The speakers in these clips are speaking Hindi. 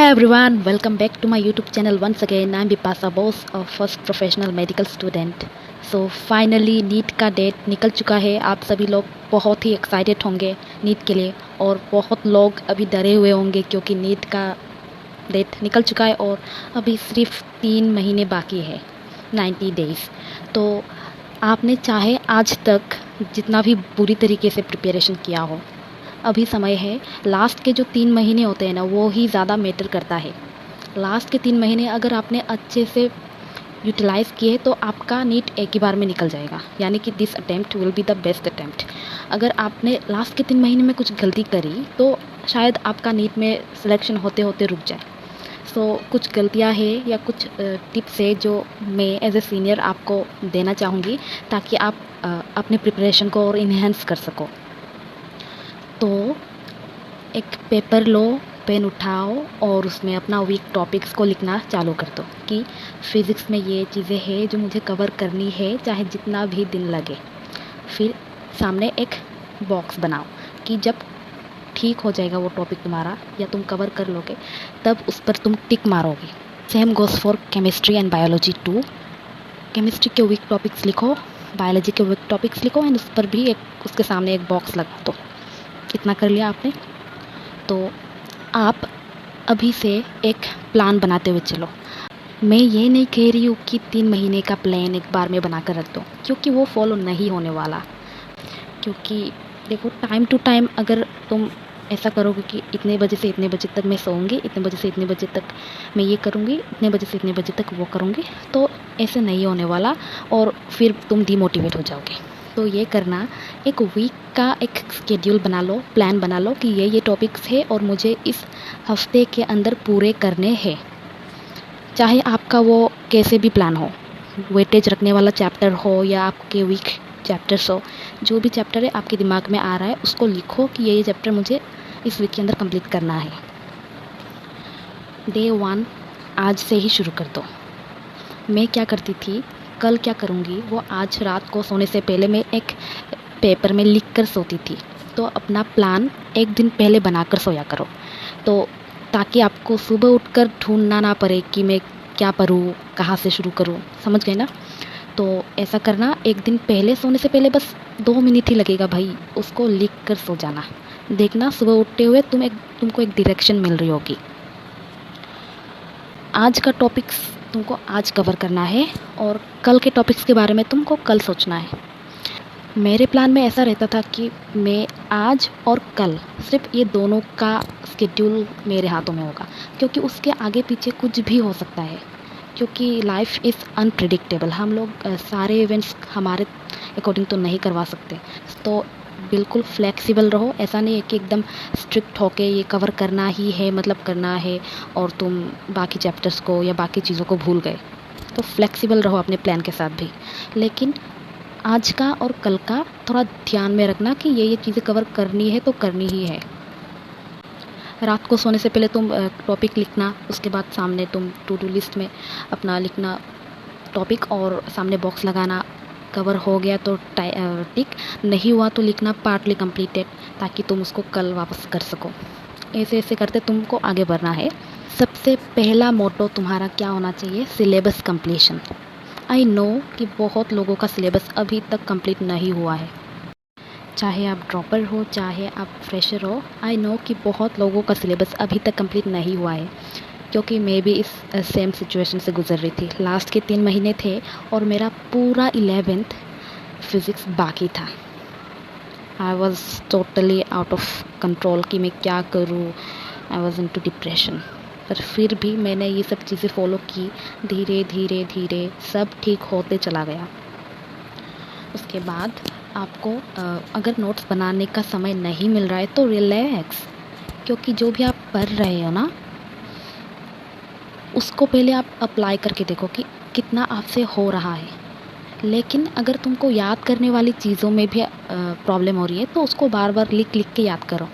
everyone, welcome back to my YouTube channel once again. I'm Bipasa Bose, a first professional medical student. So finally NEET का डेट निकल चुका है। आप सभी लोग बहुत ही एक्साइटेड होंगे नीट के लिए और बहुत लोग अभी डरे हुए होंगे क्योंकि नीट का डेट निकल चुका है और अभी सिर्फ 3 महीने बाकी है, 90 डेज़। तो आपने चाहे आज तक जितना भी बुरी तरीके से प्रिपरेशन किया हो, अभी समय है। लास्ट के जो 3 महीने होते हैं ना, वो ही ज़्यादा मैटर करता है। लास्ट के 3 महीने अगर आपने अच्छे से यूटिलाइज़ किए तो आपका नीट एक ही बार में निकल जाएगा, यानी कि this attempt will be the best attempt. अगर आपने लास्ट के 3 महीने में कुछ गलती करी तो शायद आपका नीट में सिलेक्शन होते होते रुक जाए। सो कुछ गलतियाँ हैं या कुछ टिप्स है जो मैं एज ए सीनियर आपको देना चाहूँगी ताकि आप अपने प्रिपरेशन को और इन्हेंस कर सको। तो एक पेपर लो, पेन उठाओ और उसमें अपना वीक टॉपिक्स को लिखना चालू कर दो कि फ़िज़िक्स में ये चीज़ें हैं जो मुझे कवर करनी है, चाहे जितना भी दिन लगे। फिर सामने एक बॉक्स बनाओ कि जब ठीक हो जाएगा वो टॉपिक तुम्हारा या तुम कवर कर लोगे, तब उस पर तुम टिक मारोगे। Same goes for chemistry and biology too. Chemistry के वीक टॉपिक्स लिखो, बायोलॉजी के वीक टॉपिक्स लिखो एंड उस पर भी एक उसके सामने एक बॉक्स लगा दो। इतना कर लिया आपने, तो आप अभी से एक प्लान बनाते हुए चलो। मैं ये नहीं कह रही हूँ कि 3 महीने का प्लान एक बार में बना कर रख दो, क्योंकि वो फॉलो नहीं होने वाला। क्योंकि देखो, टाइम टू टाइम अगर तुम ऐसा करोगे कि इतने बजे से इतने बजे तक मैं सोऊंगी, इतने बजे से इतने बजे तक मैं ये करूँगी, इतने बजे से इतने बजे तक वो करूँगी, तो ऐसे नहीं होने वाला और फिर तुम डिमोटिवेट हो जाओगे। तो ये करना, एक वीक का एक स्केड्यूल बना लो, प्लान बना लो कि ये टॉपिक्स है और मुझे इस हफ्ते के अंदर पूरे करने हैं। चाहे आपका वो कैसे भी प्लान हो, वेटेज रखने वाला चैप्टर हो या आपके वीक चैप्टर्स हो, जो भी चैप्टर है आपके दिमाग में आ रहा है उसको लिखो कि ये चैप्टर मुझे इस वीक के अंदर कंप्लीट करना है। डे 1 आज से ही शुरू कर दो। मैं क्या करती थी, कल क्या करूँगी वो आज रात को सोने से पहले मैं एक पेपर में लिख कर सोती थी। तो अपना प्लान एक दिन पहले बनाकर सोया करो, तो ताकि आपको सुबह उठकर ढूंढना ना पड़े कि मैं क्या पढूँ, कहाँ से शुरू करूँ। समझ गए ना? तो ऐसा करना, एक दिन पहले सोने से पहले बस 2 मिनट ही लगेगा भाई, उसको लिख कर सो जाना। देखना सुबह उठते हुए तुमको एक डायरेक्शन मिल रही होगी। आज का टॉपिक्स तुमको आज कवर करना है और कल के टॉपिक्स के बारे में तुमको कल सोचना है। मेरे प्लान में ऐसा रहता था कि मैं आज और कल सिर्फ ये दोनों का स्केड्यूल मेरे हाथों में होगा, क्योंकि उसके आगे पीछे कुछ भी हो सकता है। क्योंकि लाइफ इज़ अनप्रिडिक्टेबल, हम लोग सारे इवेंट्स हमारे अकॉर्डिंग तो नहीं करवा सकते। तो बिल्कुल फ्लेक्सिबल रहो। ऐसा नहीं है कि एकदम स्ट्रिक्ट होके ये कवर करना ही है, मतलब करना है, और तुम बाकी चैप्टर्स को या बाकी चीज़ों को भूल गए। तो फ्लेक्सिबल रहो अपने प्लान के साथ भी, लेकिन आज का और कल का थोड़ा ध्यान में रखना कि ये चीज़ें कवर करनी है तो करनी ही है। रात को सोने से पहले तुम टॉपिक लिखना, उसके बाद सामने तुम टू डू लिस्ट में अपना लिखना टॉपिक और सामने बॉक्स लगाना। कवर हो गया तो टिक, नहीं हुआ तो लिखना पार्टली कंप्लीटेड, ताकि तुम उसको कल वापस कर सको। ऐसे ऐसे करते तुमको आगे बढ़ना है। सबसे पहला मोटो तुम्हारा क्या होना चाहिए? Syllabus completion. आई नो कि बहुत लोगों का सिलेबस अभी तक कंप्लीट नहीं हुआ है, चाहे आप ड्रॉपर हो चाहे आप फ्रेशर हो। आई नो कि बहुत लोगों का सिलेबस अभी तक कंप्लीट नहीं हुआ है, क्योंकि मैं भी इस सेम सिचुएशन से गुजर रही थी। लास्ट के 3 महीने थे और मेरा पूरा 11th फिज़िक्स बाकी था। I was totally out of control कि मैं क्या करूँ। I was into depression. पर फिर भी मैंने ये सब चीज़ें फॉलो की, धीरे धीरे धीरे सब ठीक होते चला गया। उसके बाद आपको अगर नोट्स बनाने का समय नहीं मिल रहा है तो रिलैक्स, क्योंकि जो भी आप पढ़ रहे हो ना, उसको पहले आप अप्लाई करके देखो कि कितना आपसे हो रहा है। लेकिन अगर तुमको याद करने वाली चीज़ों में भी प्रॉब्लम हो रही है तो उसको बार बार लिख लिख के याद करो,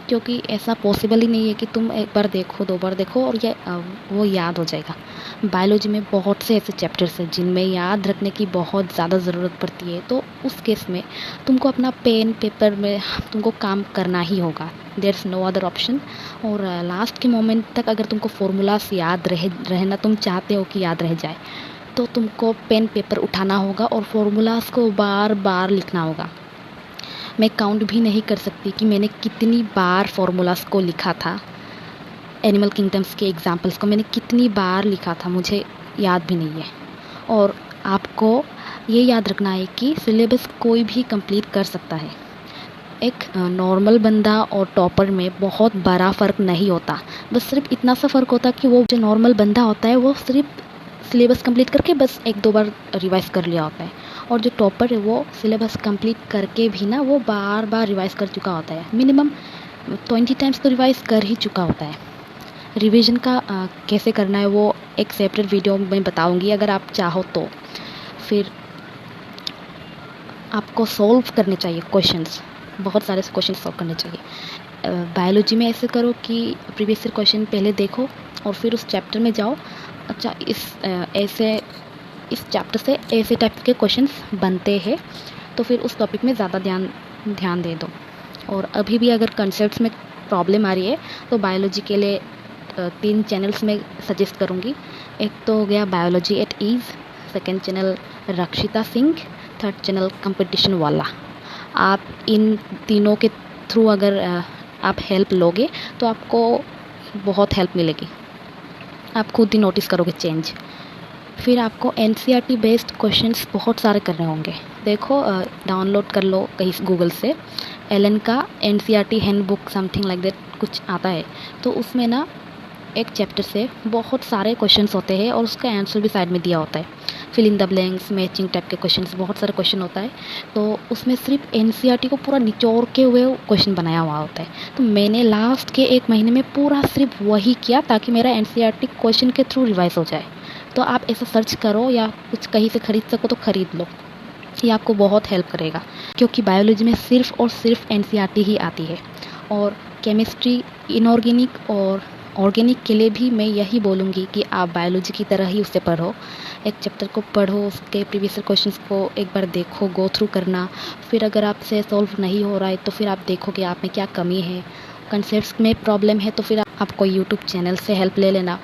क्योंकि ऐसा पॉसिबल ही नहीं है कि तुम एक बार देखो, 2 बार देखो और ये वो याद हो जाएगा। बायोलॉजी में बहुत से ऐसे चैप्टर्स हैं जिनमें याद रखने की बहुत ज़्यादा ज़रूरत पड़ती है, तो उस केस में तुमको अपना पेन पेपर में तुमको काम करना ही होगा। There is no other option. और लास्ट के मोमेंट तक अगर तुमको फ़ॉर्मूलाज़ याद रहना तुम चाहते हो कि याद रह जाए, तो तुमको पेन पेपर उठाना होगा और फ़ॉर्मूलाज़ को बार-बार लिखना होगा। मैं काउंट भी नहीं कर सकती कि मैंने कितनी बार फ़ॉर्मूलाज़ को लिखा था। एनिमल किंगडम्स के एग्ज़ाम्पल्स को मैंने कितनी बार लिखा था, मुझे याद भी नहीं है। और आपको ये याद रखना है कि सिलेबस कोई भी कंप्लीट कर सकता है। एक नॉर्मल बंदा और टॉपर में बहुत बड़ा फ़र्क नहीं होता। बस सिर्फ इतना सा फ़र्क होता है कि वो जो नॉर्मल बंदा होता है वो सिर्फ सिलेबस कंप्लीट करके बस 1-2 बार रिवाइज़ कर लिया होता है, और जो टॉपर है वो सिलेबस कंप्लीट करके भी ना वो बार-बार रिवाइज़ कर चुका होता है। मिनिमम 20 टाइम्स तो रिवाइज़ कर ही चुका होता है। रिवीजन का कैसे करना है वो एक सेपरेट वीडियो में बताऊंगी अगर आप चाहो तो। फिर आपको सॉल्व करने चाहिए क्वेश्चंस, बहुत सारे क्वेश्चन सॉल्व करने चाहिए। बायोलॉजी में ऐसे करो कि प्रीवियस ईयर क्वेश्चन पहले देखो और फिर उस चैप्टर में जाओ। अच्छा, इस चैप्टर से ऐसे टाइप के क्वेश्चंस बनते हैं, तो फिर उस टॉपिक में ज़्यादा ध्यान दे दो। और अभी भी अगर कंसेप्ट्स में प्रॉब्लम आ रही है तो बायोलॉजी के लिए 3 चैनल्स में सजेस्ट करूँगी। एक तो हो गया biology at ease, second channel रक्षिता सिंह, थर्ड चैनल कंपटीशन वाला। आप इन तीनों के थ्रू अगर आप हेल्प लोगे तो आपको बहुत हेल्प मिलेगी, आप खुद ही नोटिस करोगे चेंज। फिर आपको एनसीईआरटी बेस्ड क्वेश्चंस बहुत सारे करने होंगे। देखो, डाउनलोड कर लो कहीं गूगल से, एलन का NCERT handbook something like that कुछ आता है, तो उसमें ना एक चैप्टर से बहुत सारे क्वेश्चंस होते हैं और उसका आंसर भी साइड में दिया होता है। Fill in the blanks, matching type के क्वेश्चंस, बहुत सारे क्वेश्चन होता है। तो उसमें सिर्फ एनसीईआरटी को पूरा निचोड़ के हुए क्वेश्चन बनाया हुआ होता है। तो मैंने लास्ट के 1 महीने में पूरा सिर्फ वही किया ताकि मेरा एनसीईआरटी क्वेश्चन के थ्रू रिवाइज हो जाए। तो आप ऐसा सर्च करो या कुछ कहीं से ख़रीद सको तो ख़रीद लो, ये आपको बहुत हेल्प करेगा। क्योंकि बायोलॉजी में सिर्फ और सिर्फ एनसीईआरटी ही आती है। और केमिस्ट्री, इनऑर्गेनिक और ऑर्गेनिक के लिए भी मैं यही बोलूँगी कि आप बायोलॉजी की तरह ही उसे पढ़ो। एक चैप्टर को पढ़ो, उसके प्रीवियस क्वेश्चंस को एक बार देखो, गो थ्रू करना। फिर अगर आपसे सॉल्व नहीं हो रहा है तो फिर आप देखोगे आप में क्या कमी है। कंसेप्ट्स में प्रॉब्लम है तो फिर आपको यूट्यूब चैनल से हेल्प ले लेना,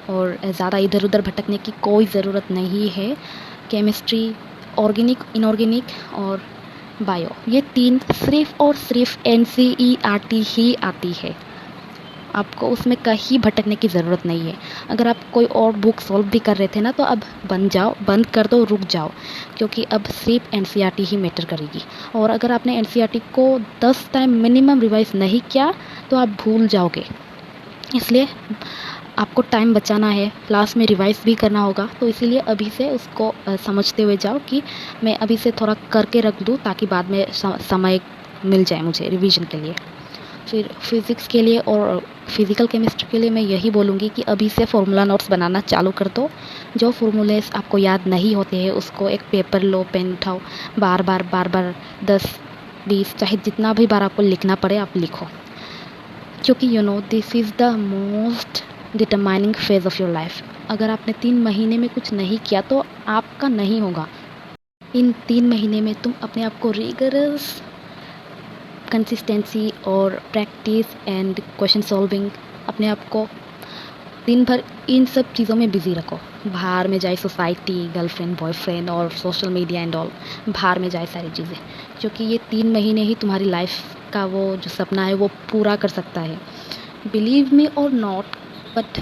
और ज़्यादा इधर उधर भटकने की कोई ज़रूरत नहीं है। केमिस्ट्री, ऑर्गेनिक, इनऑर्गेनिक और बायो, ये 3 सिर्फ और सिर्फ एनसीईआरटी ही आती है। आपको उसमें कहीं भटकने की ज़रूरत नहीं है। अगर आप कोई और बुक सॉल्व भी कर रहे थे ना, तो अब बंद कर दो, रुक जाओ, क्योंकि अब सिर्फ एनसीईआरटी ही मैटर करेगी। और अगर आपने एनसीईआरटी को 10 टाइम मिनिमम रिवाइज नहीं किया तो आप भूल जाओगे। इसलिए आपको टाइम बचाना है, लास्ट में रिवाइज भी करना होगा, तो इसीलिए अभी से उसको समझते हुए जाओ कि मैं अभी से थोड़ा करके रख दूँ ताकि बाद में समय मिल जाए मुझे रिवीजन के लिए। फिर फिज़िक्स के लिए और फिज़िकल केमिस्ट्री के लिए मैं यही बोलूँगी कि अभी से फार्मूला नोट्स बनाना चालू कर दो। जो फार्मूलेस आपको याद नहीं होते हैं उसको एक पेपर लो, पेन उठाओ, बार बार 10-20 चाहे जितना भी बार आपको लिखना पड़े आप लिखो। क्योंकि this is the most determining phase of your life. अगर आपने 3 महीने में कुछ नहीं किया तो आपका नहीं होगा। इन 3 महीने में तुम अपने आप को रिगरस कंसिस्टेंसी और प्रैक्टिस एंड क्वेश्चन सॉल्विंग, अपने आप को दिन भर इन सब चीज़ों में बिज़ी रखो। बाहर में जाए सोसाइटी, गर्लफ्रेंड, बॉयफ्रेंड और सोशल मीडिया एंड ऑल, बाहर में जाए सारी चीज़ें, क्योंकि ये 3 महीने ही तुम्हारी लाइफ का वो जो सपना है वो पूरा कर सकता है। बिलीव मी और नॉट, बट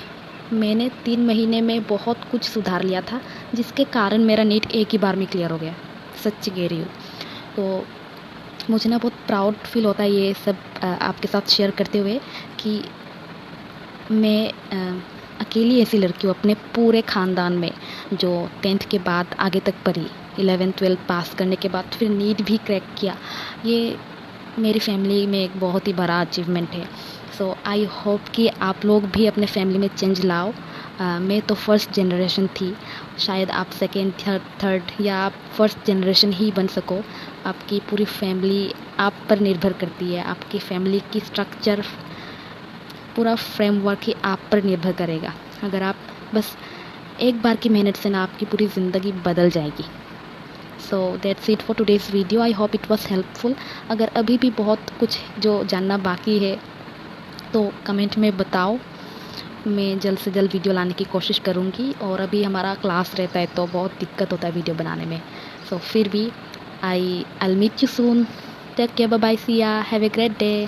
मैंने 3 महीने में बहुत कुछ सुधार लिया था, जिसके कारण मेरा नीट एक ही बार में क्लियर हो गया। सच्ची कह रही हूँ। तो मुझे ना बहुत प्राउड फील होता है ये सब आपके साथ शेयर करते हुए कि मैं अकेली ऐसी लड़की हूँ अपने पूरे ख़ानदान में जो 10th के बाद आगे तक पढ़ी, 11th-12 पास करने के बाद फिर नीट भी क्रैक किया। ये मेरी फैमिली में एक बहुत ही बड़ा अचीवमेंट है। सो आई होप कि आप लोग भी अपने फैमिली में चेंज लाओ। मैं तो फर्स्ट जनरेशन थी, शायद आप सेकेंड थर्ड या आप फर्स्ट जनरेशन ही बन सको। आपकी पूरी फैमिली आप पर निर्भर करती है, आपकी फैमिली की स्ट्रक्चर, पूरा फ्रेमवर्क ही आप पर निर्भर करेगा। अगर आप बस एक बार की मेहनत से ना आपकी पूरी ज़िंदगी बदल जाएगी। So that's it for today's video, I hope it was helpful. अगर अभी भी बहुत कुछ जो जानना बाकी है तो कमेंट में बताओ, मैं जल्द से जल्द वीडियो लाने की कोशिश करूँगी। और अभी हमारा क्लास रहता है तो बहुत दिक्कत होता है वीडियो बनाने में। सो फिर भी I meet you soon, take care, bye bye, see ya, have a great day.